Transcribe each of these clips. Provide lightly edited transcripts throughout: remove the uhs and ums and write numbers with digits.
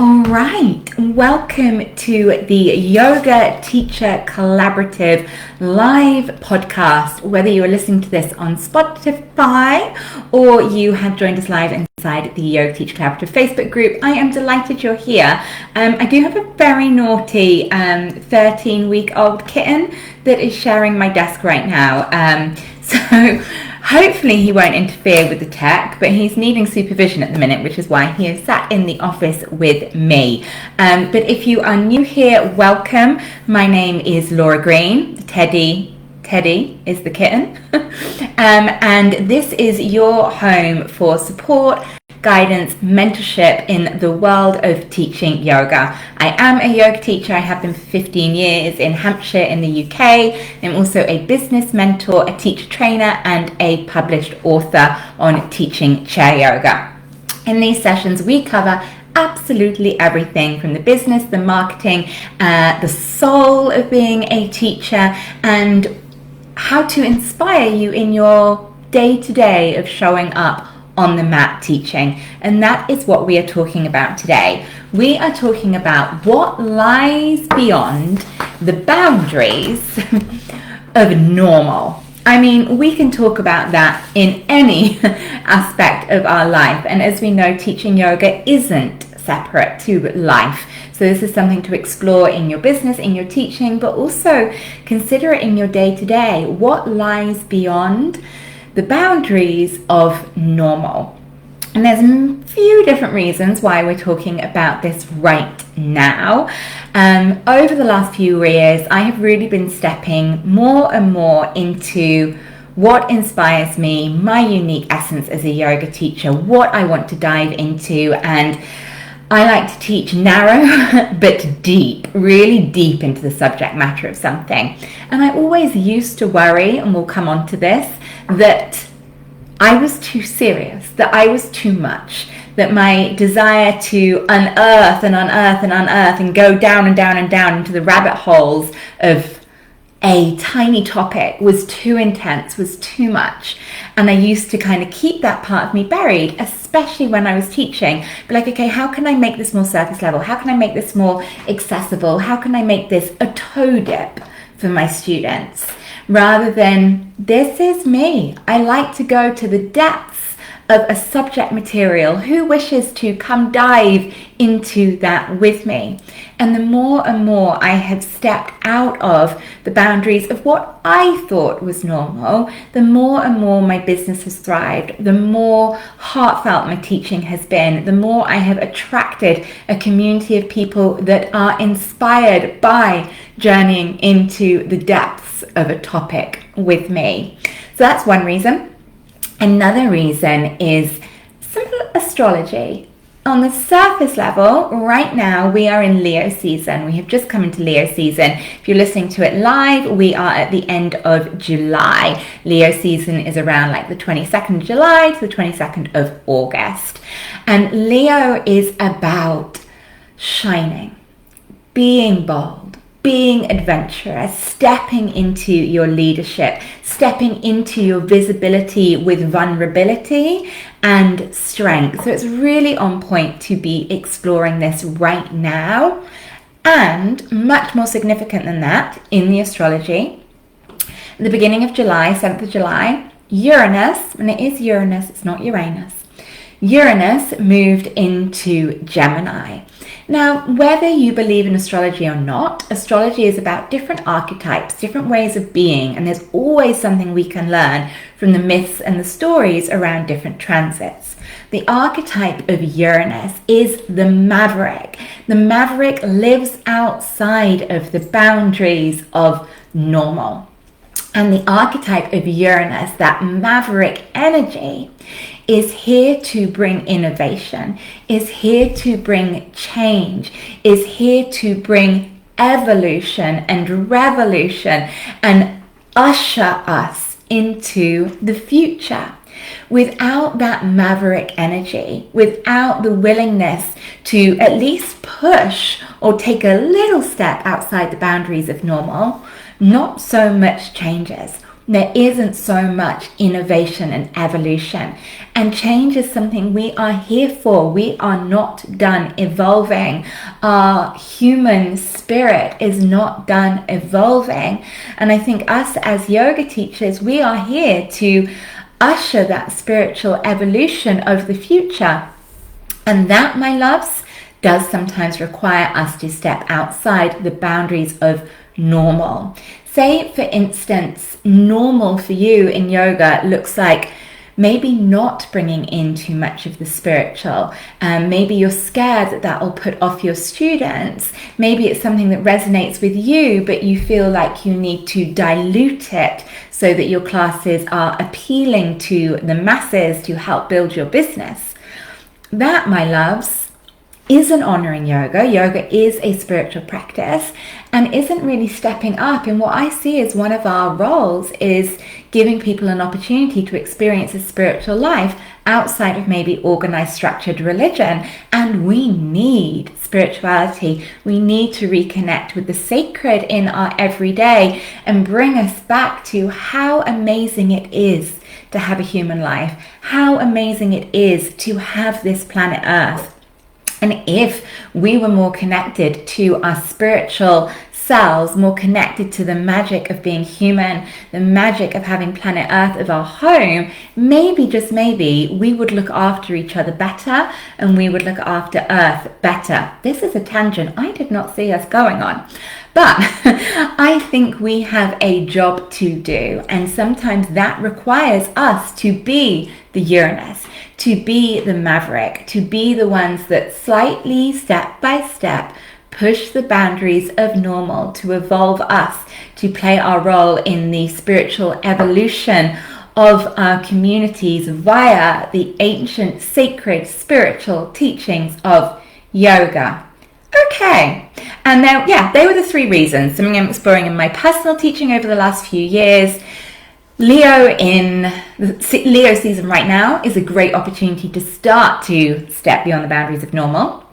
All right, welcome to the Yoga Teacher Collaborative live podcast. Whether you are listening to this on Spotify or you have joined us live inside the Yoga Teacher Collaborative Facebook group, I am delighted you're here. I do have a very naughty 13-week-old kitten that is sharing my desk right now. So hopefully he won't interfere with the tech, but he's needing supervision at the minute, which is why he is sat in the office with me. But if you are new here, welcome. My name is Laura Green. Teddy is the kitten. And this is your home for support, guidance, mentorship in the world of teaching yoga. I am a yoga teacher. I have been for 15 years in Hampshire in the UK. I'm also a business mentor, a teacher trainer, and a published author on teaching chair yoga. In these sessions, we cover absolutely everything from the business, the marketing, the soul of being a teacher, and how to inspire you in your day-to-day of showing up on the mat teaching. And that is what we are talking about today. We are talking about what lies beyond the boundaries of normal. I mean, we can talk about that in any aspect of our life. And as we know, teaching yoga isn't separate to life. So this is something to explore in your business, in your teaching, but also consider it in your day-to-day. What lies beyond the boundaries of normal? And there's a few different reasons why we're talking about this right now. Over the last few years, I have really been stepping more and more into what inspires me, my unique essence as a yoga teacher, what I want to dive into. And I like to teach narrow but deep, really deep into the subject matter of something. And I always used to worry, and we'll come on to this, that I was too serious, that I was too much, that my desire to unearth and unearth and unearth and go down and down and down into the rabbit holes of a tiny topic was too intense, was too much. And I used to kind of keep that part of me buried, especially when I was teaching. But like, okay, how can I make this more surface level? How can I make this more accessible? How can I make this a toe dip for my students? Rather than, this is me. I like to go to the depths of a subject material. Who wishes to come dive into that with me? And the more and more I have stepped out of the boundaries of what I thought was normal, the more and more my business has thrived, the more heartfelt my teaching has been, the more I have attracted a community of people that are inspired by journeying into the depths of a topic with me. So that's one reason. Another reason is simple astrology. On the surface level, right now we are in Leo season. We have just come into Leo season. If you're listening to it live, we are at the end of July. Leo season is around like the 22nd of July to the 22nd of August. And Leo is about shining, being bold, being adventurous, stepping into your leadership, stepping into your visibility with vulnerability and strength. So it's really on point to be exploring this right now. And much more significant than that, in the astrology, at the beginning of July, 7th of July, Uranus, and it is Uranus, it's not Uranus, Uranus moved into Gemini. Now, whether you believe in astrology or not, astrology is about different archetypes, different ways of being, and there's always something we can learn from the myths and the stories around different transits. The archetype of Uranus is the maverick. The maverick lives outside of the boundaries of normal. And the archetype of Uranus, that maverick energy, is here to bring innovation, is here to bring change, is here to bring evolution and revolution and usher us into the future. Without that maverick energy, without the willingness to at least push or take a little step outside the boundaries of normal, not so much changes. There isn't so much innovation and evolution. And change is something we are here for. We are not done evolving. Our human spirit is not done evolving. And I think us as yoga teachers, we are here to usher that spiritual evolution of the future. And that, my loves, does sometimes require us to step outside the boundaries of normal. Say, for instance, normal for you in yoga looks like maybe not bringing in too much of the spiritual. Maybe you're scared that will put off your students. Maybe it's something that resonates with you, but you feel like you need to dilute it so that your classes are appealing to the masses to help build your business. That, my loves, isn't honoring yoga. Yoga is a spiritual practice and isn't really stepping up. And what I see as one of our roles is giving people an opportunity to experience a spiritual life outside of maybe organized, structured religion. And we need spirituality. We need to reconnect with the sacred in our everyday and bring us back to how amazing it is to have a human life, how amazing it is to have this planet Earth. And if we were more connected to our spiritual selves, more connected to the magic of being human, the magic of having planet Earth as our home, maybe, just maybe, we would look after each other better and we would look after Earth better. This is a tangent I did not see us going on. But I think we have a job to do, and sometimes that requires us to be the Uranus, to be the maverick, to be the ones that slightly, step by step, push the boundaries of normal, to evolve us, to play our role in the spiritual evolution of our communities via the ancient, sacred, spiritual teachings of yoga. Okay, and then, they were the three reasons. Something I'm exploring in my personal teaching over the last few years. Leo in the Leo season right now is a great opportunity to start to step beyond the boundaries of normal.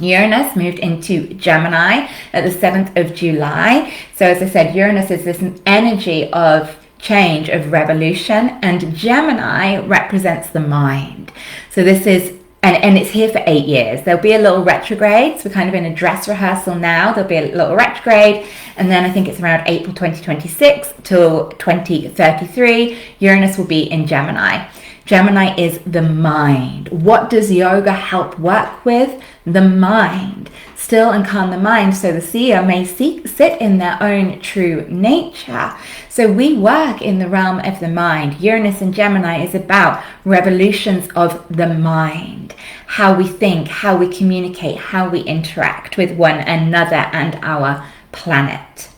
Uranus moved into Gemini at the 7th of July. So as I said, Uranus is this energy of change, of revolution, and Gemini represents the mind. So this is And it's here for 8 years. There'll be a little retrograde. So we're kind of in a dress rehearsal now. There'll be a little retrograde. And then I think it's around April 2026 till 2033. Uranus will be in Gemini. Gemini is the mind. What does yoga help work with? The mind. Still and calm the mind so the seer may sit in their own true nature. So we work in the realm of the mind. Uranus in Gemini is about revolutions of the mind. How we think, how we communicate, how we interact with one another and our planet.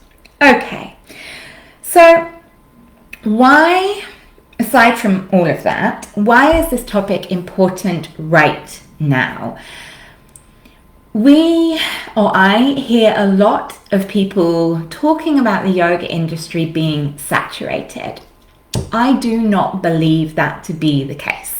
Okay, so why, aside from all of that, why is this topic important right now? I hear a lot of people talking about the yoga industry being saturated. I do not believe that to be the case.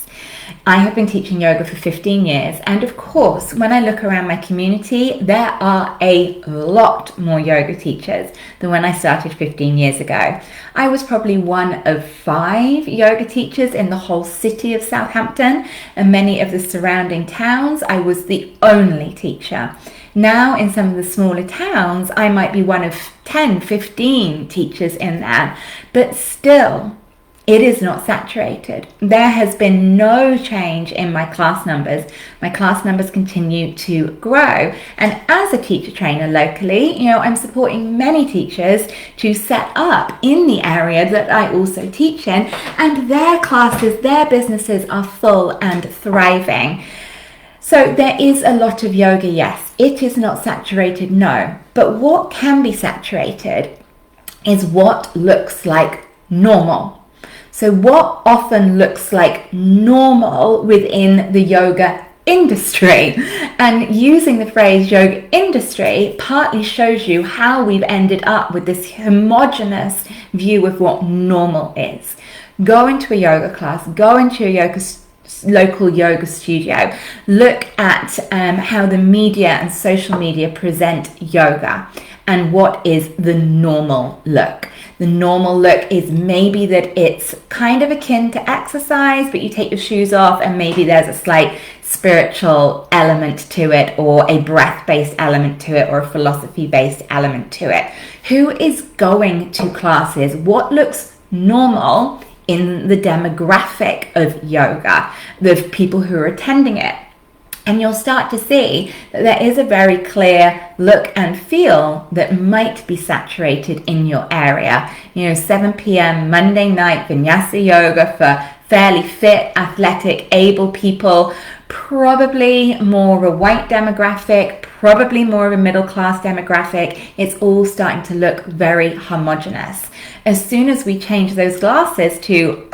I have been teaching yoga for 15 years, and of course, when I look around my community, there are a lot more yoga teachers than when I started 15 years ago. I was probably one of 5 yoga teachers in the whole city of Southampton, and many of the surrounding towns, I was the only teacher. Now, in some of the smaller towns, I might be one of 10, 15 teachers in there, but still, it is not saturated. There has been no change in my class numbers. My class numbers continue to grow. And as a teacher trainer locally, I'm supporting many teachers to set up in the area that I also teach in, and their classes, their businesses are full and thriving. So there is a lot of yoga, yes. It is not saturated, no. But what can be saturated is what looks like normal. So what often looks like normal within the yoga industry, and using the phrase yoga industry partly shows you how we've ended up with this homogenous view of what normal is. Go into a yoga class, go into a local yoga studio, look at how the media and social media present yoga, and what is the normal look. The normal look is maybe that it's kind of akin to exercise, but you take your shoes off and maybe there's a slight spiritual element to it, or a breath-based element to it, or a philosophy-based element to it. Who is going to classes? What looks normal in the demographic of yoga, the people who are attending it? And you'll start to see that there is a very clear look and feel that might be saturated in your area. 7 p.m. Monday night Vinyasa yoga for fairly fit, athletic, able people, probably more of a white demographic, probably more of a middle class demographic. It's all starting to look very homogenous. As soon as we change those glasses to,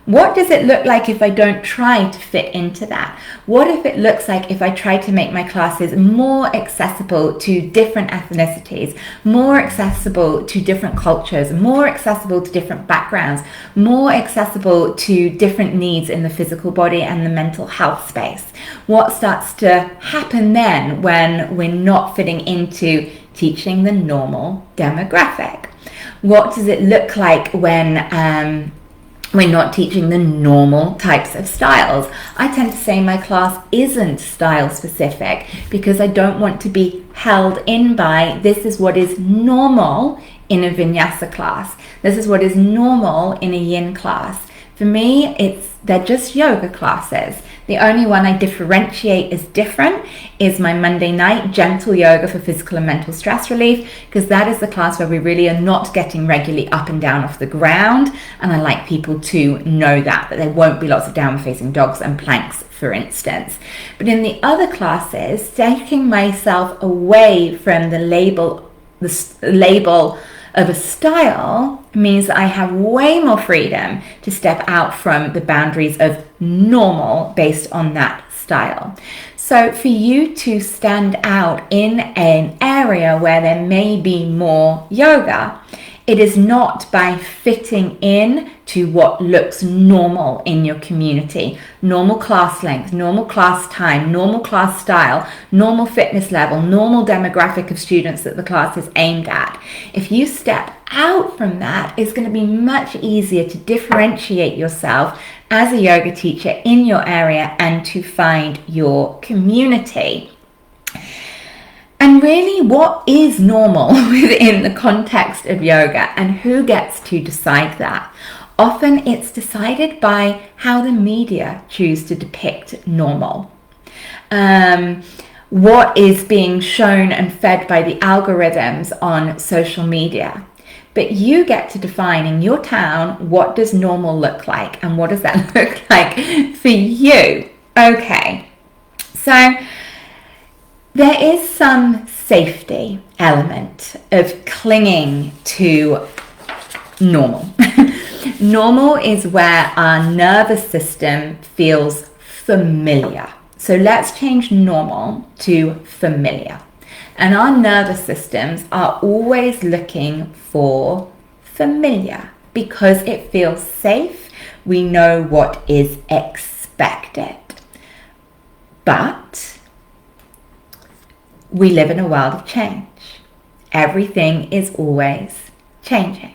what does it look like if I don't try to fit into that? What if it looks like if I try to make my classes more accessible to different ethnicities, more accessible to different cultures, more accessible to different backgrounds, more accessible to different needs in the physical body and the mental health space? What starts to happen then when we're not fitting into teaching the normal demographic? What does it look like when we're not teaching the normal types of styles? I tend to say my class isn't style specific because I don't want to be held in by this is what is normal in a vinyasa class. This is what is normal in a yin class. For me, they're just yoga classes. The only one I differentiate as different is my Monday night gentle yoga for physical and mental stress relief, because that is the class where we really are not getting regularly up and down off the ground. And I like people to know that there won't be lots of downward facing dogs and planks, for instance. But in the other classes, taking myself away from the label of a style means that I have way more freedom to step out from the boundaries of normal based on that style. So for you to stand out in an area where there may be more yoga, it is not by fitting in to what looks normal in your community. Normal class length, normal class time, normal class style, normal fitness level, normal demographic of students that the class is aimed at. If you step out from that, it's going to be much easier to differentiate yourself as a yoga teacher in your area and to find your community. And really, what is normal within the context of yoga, and who gets to decide that? Often it's decided by how the media choose to depict normal. What is being shown and fed by the algorithms on social media. But you get to define in your town, what does normal look like, and what does that look like for you? Okay, so there is some safety element of clinging to normal. Normal is where our nervous system feels familiar. So let's change normal to familiar. And our nervous systems are always looking for familiar because it feels safe. We know what is expected. But we live in a world of change. Everything is always changing.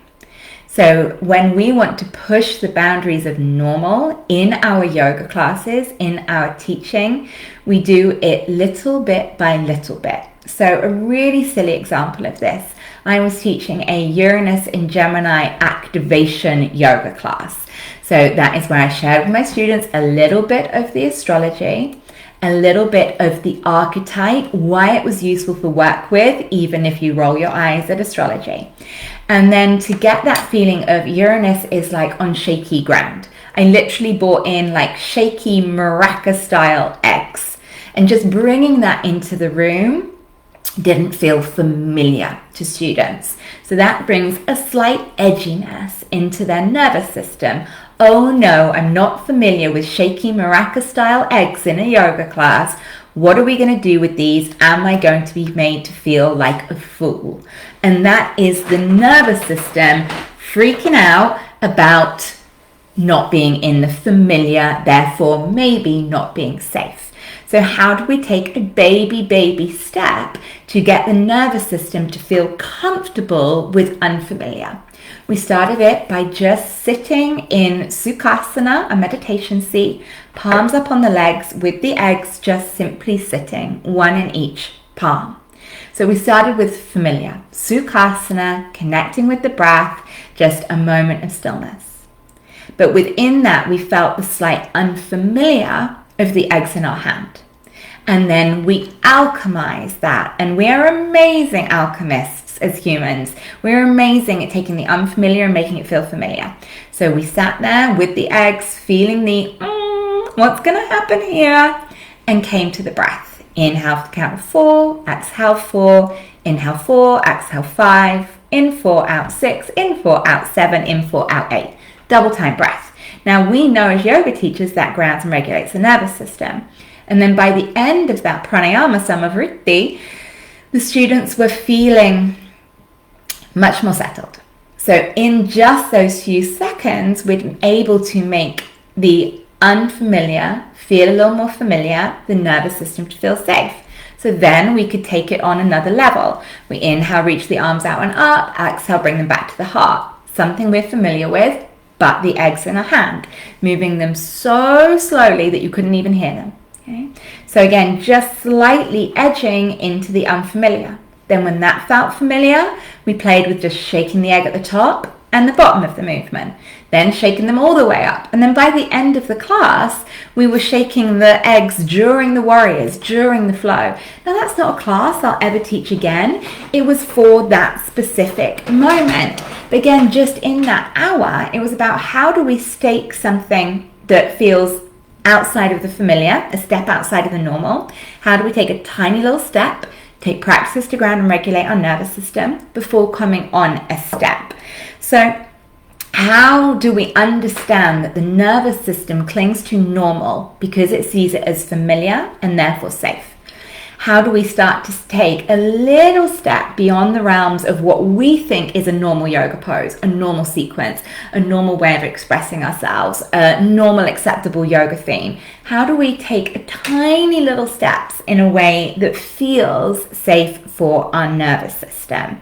So when we want to push the boundaries of normal in our yoga classes, in our teaching, we do it little bit by little bit. So a really silly example of this, I was teaching a Uranus in Gemini activation yoga class. So that is where I shared with my students a little bit of the astrology, a little bit of the archetype, why it was useful for work with, even if you roll your eyes at astrology. And then to get that feeling of Uranus is like on shaky ground. I literally brought in like shaky maraca style eggs, and just bringing that into the room didn't feel familiar to students. So that brings a slight edginess into their nervous system. Oh no, I'm not familiar with shaky maraca style eggs in a yoga class. What are we going to do with these? Am I going to be made to feel like a fool? And that is the nervous system freaking out about not being in the familiar, therefore maybe not being safe. So how do we take a baby step to get the nervous system to feel comfortable with unfamiliar? We started it by just sitting in Sukhasana, a meditation seat, palms up on the legs with the eggs just simply sitting, one in each palm. So we started with familiar, Sukhasana, connecting with the breath, just a moment of stillness. But within that, we felt the slight unfamiliar of the eggs in our hand. And then we alchemized that. And we are amazing alchemists as humans. We're amazing at taking the unfamiliar and making it feel familiar. So we sat there with the eggs, feeling the, what's going to happen here? And came to the breath. Inhale for the count of 4, exhale 4, inhale 4, exhale 5, in 4, out 6, in 4, out 7, in 4, out 8. Double time breath. Now we know as yoga teachers that grounds and regulates the nervous system. And then by the end of that pranayama samavritti, the students were feeling much more settled. So in just those few seconds, we'd been able to make the unfamiliar feel a little more familiar, the nervous system to feel safe. So then we could take it on another level. We inhale, reach the arms out and up, exhale, bring them back to the heart. Something we're familiar with, but the eggs in our hand, moving them so slowly that you couldn't even hear them. Okay? So again, just slightly edging into the unfamiliar. Then when that felt familiar, we played with just shaking the egg at the top and the bottom of the movement, then shaking them all the way up. And then by the end of the class, we were shaking the eggs during the warriors, during the flow. Now that's not a class I'll ever teach again. It was for that specific moment. But again, just in that hour, it was about how do we stake something that feels outside of the familiar, a step outside of the normal? How do we take a tiny little step, take practices to ground and regulate our nervous system before coming on a step? So how do we understand that the nervous system clings to normal because it sees it as familiar and therefore safe? How do we start to take a little step beyond the realms of what we think is a normal yoga pose, a normal sequence, a normal way of expressing ourselves, a normal acceptable yoga theme? How do we take tiny little steps in a way that feels safe for our nervous system?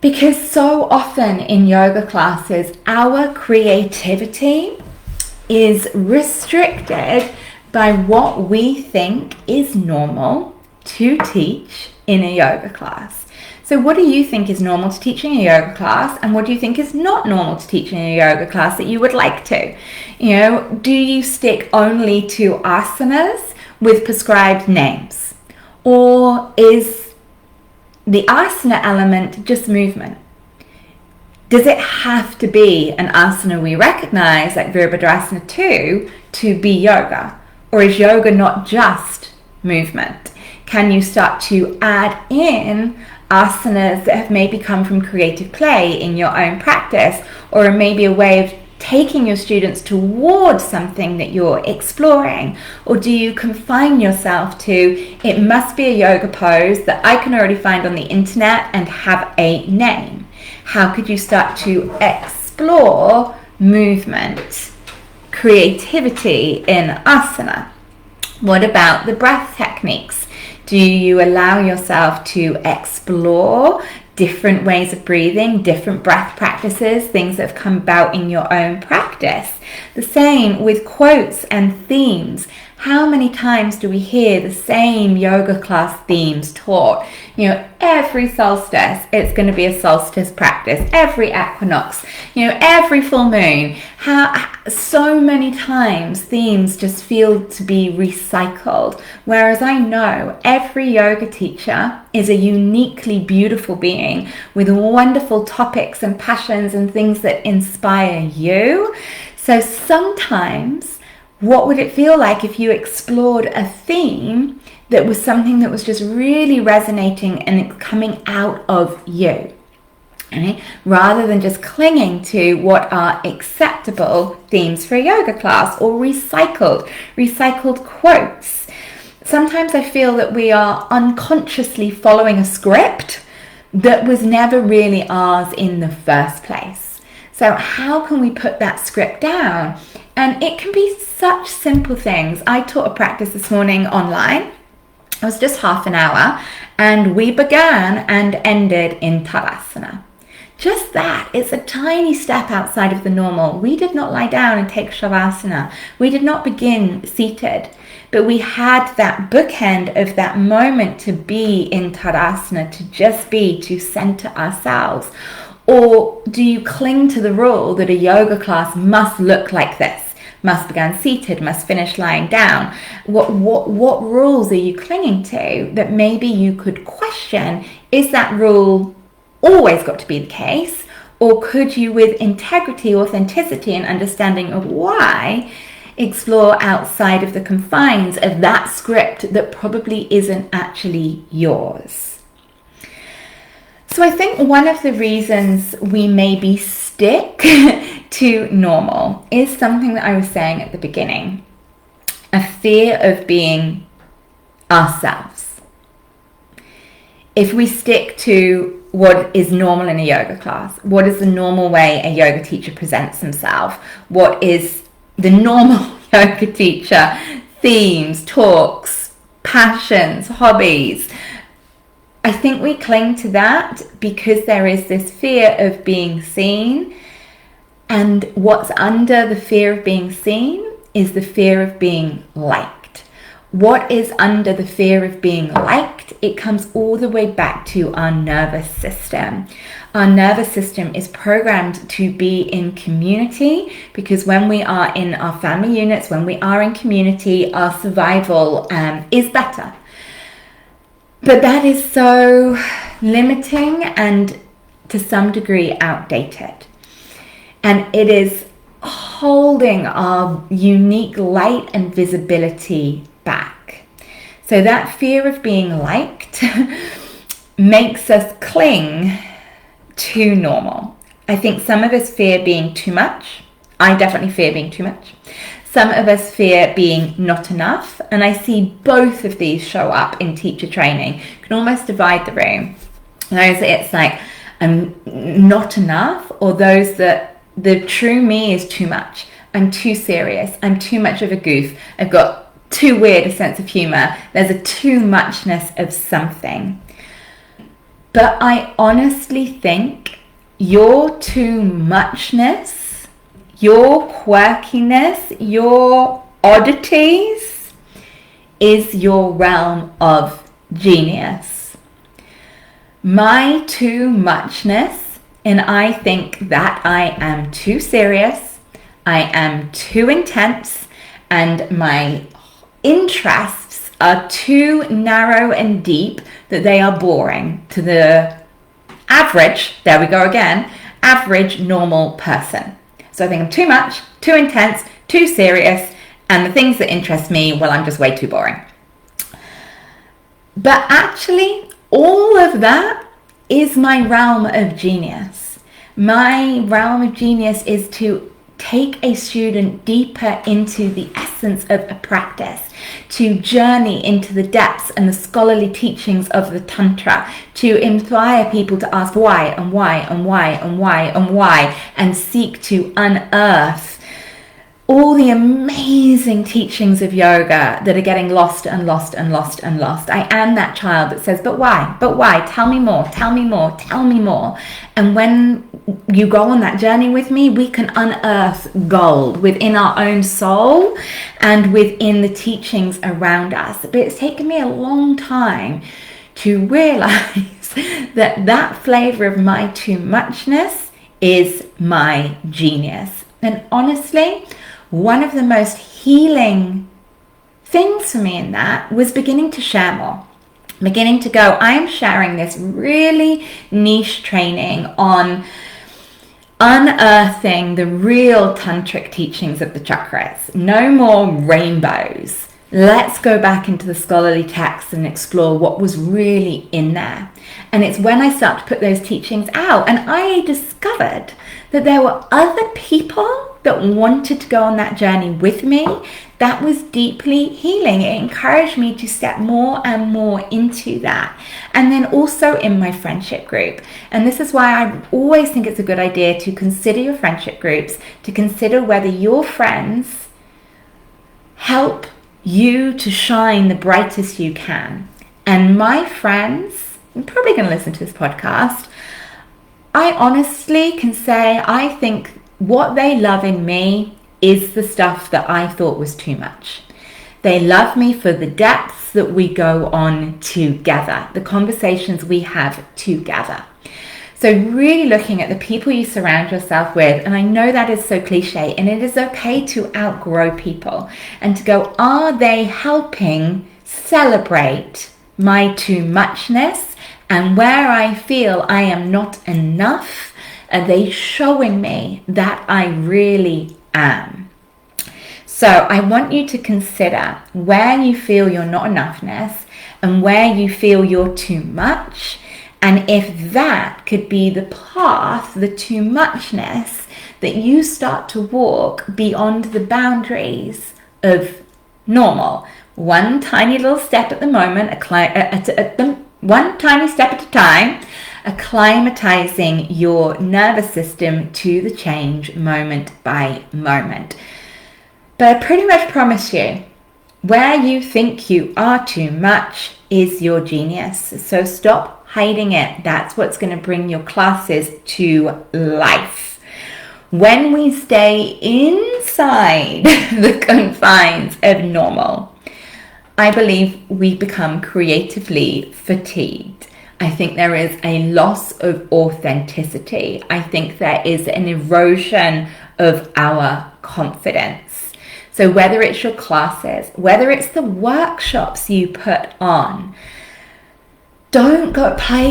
Because so often in yoga classes, our creativity is restricted by what we think is normal to teach in a yoga class. So what do you think is normal to teach in a yoga class, and what do you think is not normal to teach in a yoga class that you would like to? You know, do you stick only to asanas with prescribed names? Or is the asana element just movement? Does it have to be an asana we recognize, like Virabhadrasana 2, to be yoga? Or is yoga not just movement? Can you start to add in asanas that have maybe come from creative play in your own practice, or maybe a way of taking your students towards something that you're exploring? Or do you confine yourself to, it must be a yoga pose that I can already find on the internet and have a name? How could you start to explore movement, creativity in asana? What about the breath techniques? Do you allow yourself to explore different ways of breathing, different breath practices, things that have come about in your own practice? The same with quotes and themes. How many times do we hear the same yoga class themes taught? You know, every solstice, it's going to be a solstice practice. Every equinox, you know, every full moon. So many times themes just feel to be recycled. Whereas I know every yoga teacher is a uniquely beautiful being with wonderful topics and passions and things that inspire you. So sometimes, what would it feel like if you explored a theme that was something that was just really resonating and coming out of you? Okay? Rather than just clinging to what are acceptable themes for a yoga class, or recycled quotes. Sometimes I feel that we are unconsciously following a script that was never really ours in the first place. So how can we put that script down And it can be such simple things. I taught a practice this morning online. It was just half an hour, and we began and ended in Tadasana. Just that, it's a tiny step outside of the normal. We did not lie down and take Shavasana. We did not begin seated, but we had that bookend of that moment to be in Tadasana, to just be, to center ourselves. Or do you cling to the rule that a yoga class must look like this? Must begin seated, must finish lying down? What rules are you clinging to that maybe you could question? Is that rule always got to be the case? Or could you, with integrity, authenticity, and understanding of why, explore outside of the confines of that script that probably isn't actually yours? So I think one of the reasons we maybe stick to normal is something that I was saying at the beginning. A fear of being ourselves. If we stick to what is normal in a yoga class, what is the normal way a yoga teacher presents himself, what is the normal yoga teacher themes, talks, passions, hobbies, I think we cling to that because there is this fear of being seen, and what's under the fear of being seen is the fear of being liked. What is under the fear of being liked? It comes all the way back to our nervous system. Our nervous system is programmed to be in community because when we are in our family units, when we are in community, our survival is better. But that is so limiting and to some degree outdated. And it is holding our unique light and visibility back. So that fear of being liked makes us cling to normal. I think some of us fear being too much. I definitely fear being too much. Some of us fear being not enough, and I see both of these show up in teacher training. You can almost divide the room. Those that it's like, I'm not enough, or those that the true me is too much. I'm too serious. I'm too much of a goof. I've got too weird a sense of humor. There's a too muchness of something. But I honestly think your too muchness, your quirkiness, your oddities is your realm of genius. My too muchness, and I think that I am too serious, I am too intense, and my interests are too narrow and deep that they are boring to the average, there we go again, average normal person. So I think I'm too much, too intense, too serious, and the things that interest me, well, I'm just way too boring. But actually, all of that is my realm of genius. My realm of genius is to take a student deeper into the essence of a practice, to journey into the depths and the scholarly teachings of the Tantra, to inspire people to ask why and why and why and why and why, and seek to unearth all the amazing teachings of yoga that are getting lost and lost and lost and lost. I am that child that says, but why? But why? Tell me more, tell me more, tell me more. And when you go on that journey with me, we can unearth gold within our own soul and within the teachings around us. But it's taken me a long time to realize that that flavor of my too muchness is my genius. And honestly, one of the most healing things for me in that was beginning to share more. Beginning to go, I'm sharing this really niche training on unearthing the real tantric teachings of the chakras. No more rainbows. Let's go back into the scholarly texts and explore what was really in there. And it's when I start to put those teachings out and I discovered that there were other people that wanted to go on that journey with me, that was deeply healing. It encouraged me to step more and more into that. And then also in my friendship group. And this is why I always think it's a good idea to consider your friendship groups, to consider whether your friends help you to shine the brightest you can. And my friends, I'm probably going to listen to this podcast, I honestly can say I think what they love in me is the stuff that I thought was too much. They love me for the depths that we go on together, the conversations we have together. So really looking at the people you surround yourself with, and I know that is so cliche, and it is okay to outgrow people and to go, are they helping celebrate my too muchness? And where I feel I am not enough, are they showing me that I really am? So I want you to consider where you feel you're not enoughness and where you feel you're too much. And if that could be the path, the too muchness, that you start to walk beyond the boundaries of normal. One tiny little step at the moment, one tiny step at a time, acclimatizing your nervous system to the change moment by moment. But I pretty much promise you, where you think you are too much is your genius. So stop hiding it. That's what's going to bring your classes to life. When we stay inside the confines of normal, I believe we become creatively fatigued. I think there is a loss of authenticity. I think there is an erosion of our confidence. So whether it's your classes, whether it's the workshops you put on, don't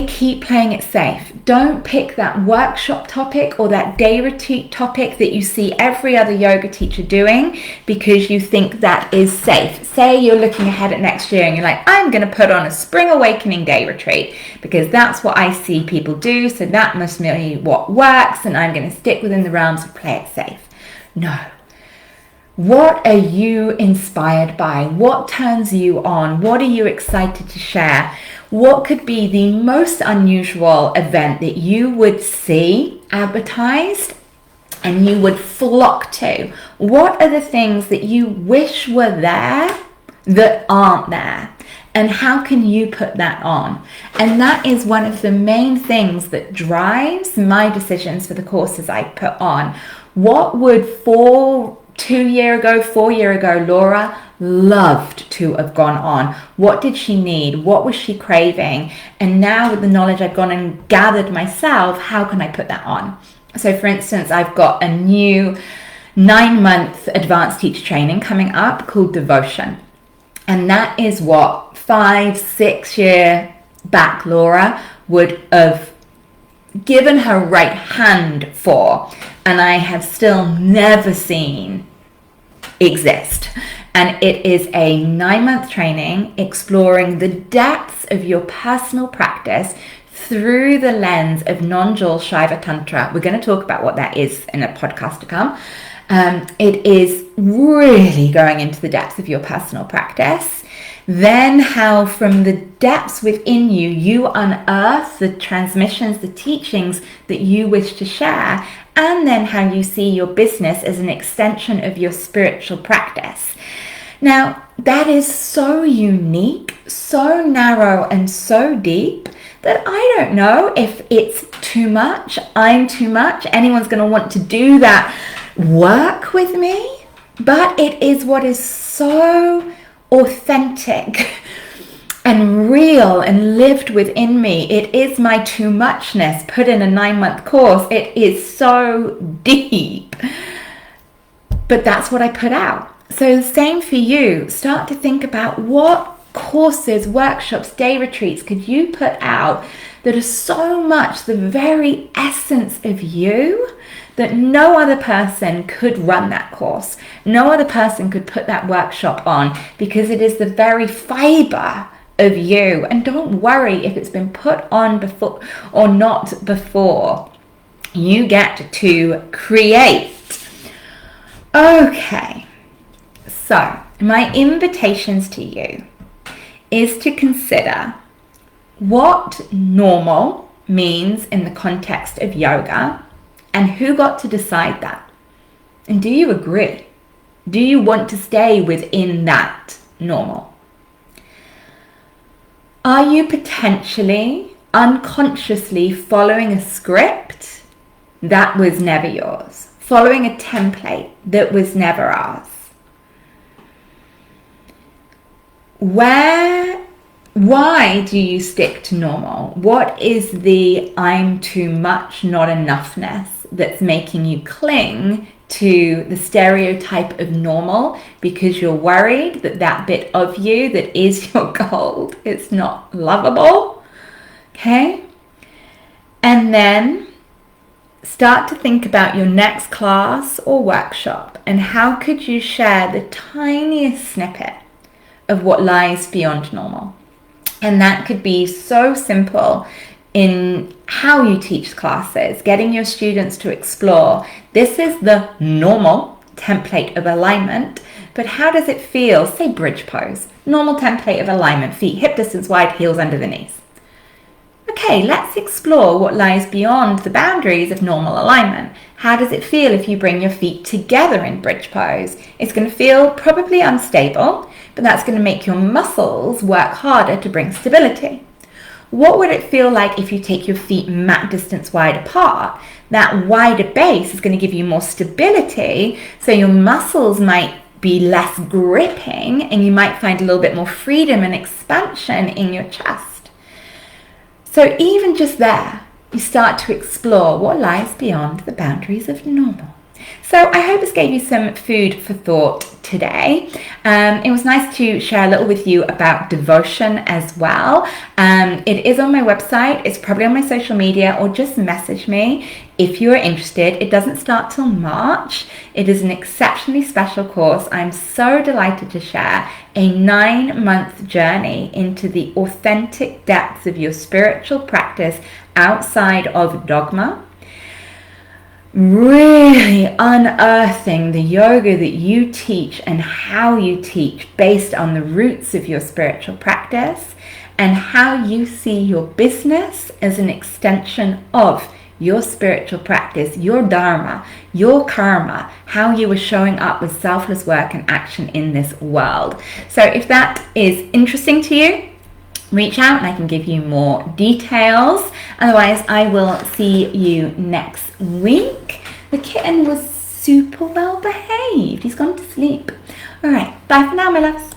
keep playing it safe. Don't pick that workshop topic or that day retreat topic that you see every other yoga teacher doing because you think that is safe. Say you're looking ahead at next year and you're like, I'm going to put on a spring awakening day retreat because that's what I see people do, so that must be what works, and I'm going to stick within the realms of play it safe. No. What are you inspired by? What turns you on? What are you excited to share? What could be the most unusual event that you would see advertised and you would flock to? What are the things that you wish were there that aren't there? And how can you put that on? And that is one of the main things that drives my decisions for the courses I put on. What would 4 years ago, Laura loved to have gone on? What did she need? What was she craving? And now with the knowledge I've gone and gathered myself, how can I put that on? So for instance, I've got a new 9-month advanced teacher training coming up called Devotion. And that is what 5-6 year back Laura would have given her right hand for. And I have still never seen exist. And it is a 9-month training exploring the depths of your personal practice through the lens of non-dual Shiva Tantra. We're going to talk about what that is in a podcast to come. It is really going into the depths of your personal practice. Then how from the depths within you, you unearth the transmissions, the teachings that you wish to share, and then how you see your business as an extension of your spiritual practice. Now, that is so unique, so narrow, and so deep that I don't know if it's too much, I'm too much, anyone's going to want to do that work with me, but it is what is so authentic and real and lived within me. It is my too muchness put in a 9-month course. It is so deep, but that's what I put out. So same for you. Start to think about what courses, workshops, day retreats could you put out that are so much the very essence of you that no other person could run that course. No other person could put that workshop on because it is the very fiber of you. And don't worry if it's been put on before or not before. You get to create. Okay, so my invitations to you is to consider what normal means in the context of yoga and who got to decide that. And do you agree? Do you want to stay within that normal? Are you potentially unconsciously following a script that was never yours? Following a template that was never ours? Why do you stick to normal? What is the I'm too much, not enoughness that's making you cling to the stereotype of normal because you're worried that that bit of you that is your gold is not lovable? Okay? And then start to think about your next class or workshop and how could you share the tiniest snippet of what lies beyond normal. And that could be so simple in how you teach classes, getting your students to explore, this is the normal template of alignment, but how does it feel? Say bridge pose, normal template of alignment, feet hip distance wide, heels under the knees. Okay, let's explore what lies beyond the boundaries of normal alignment. How does it feel if you bring your feet together in bridge pose? It's going to feel probably unstable, but that's going to make your muscles work harder to bring stability. What would it feel like if you take your feet mat distance wide apart? That wider base is going to give you more stability, so your muscles might be less gripping and you might find a little bit more freedom and expansion in your chest. So even just there, you start to explore what lies beyond the boundaries of normal. So I hope this gave you some food for thought today. It was nice to share a little with you about devotion as well. It is on my website. It's probably on my social media, or just message me if you are interested. It doesn't start till March. It is an exceptionally special course. I'm so delighted to share a 9-month journey into the authentic depths of your spiritual practice outside of dogma. Really unearthing the yoga that you teach and how you teach based on the roots of your spiritual practice, and how you see your business as an extension of your spiritual practice, your dharma, your karma, how you are showing up with selfless work and action in this world. So if that is interesting to you, reach out and I can give you more details. Otherwise, I will see you next week. The kitten was super well behaved. He's gone to sleep. All right, bye for now, my loves.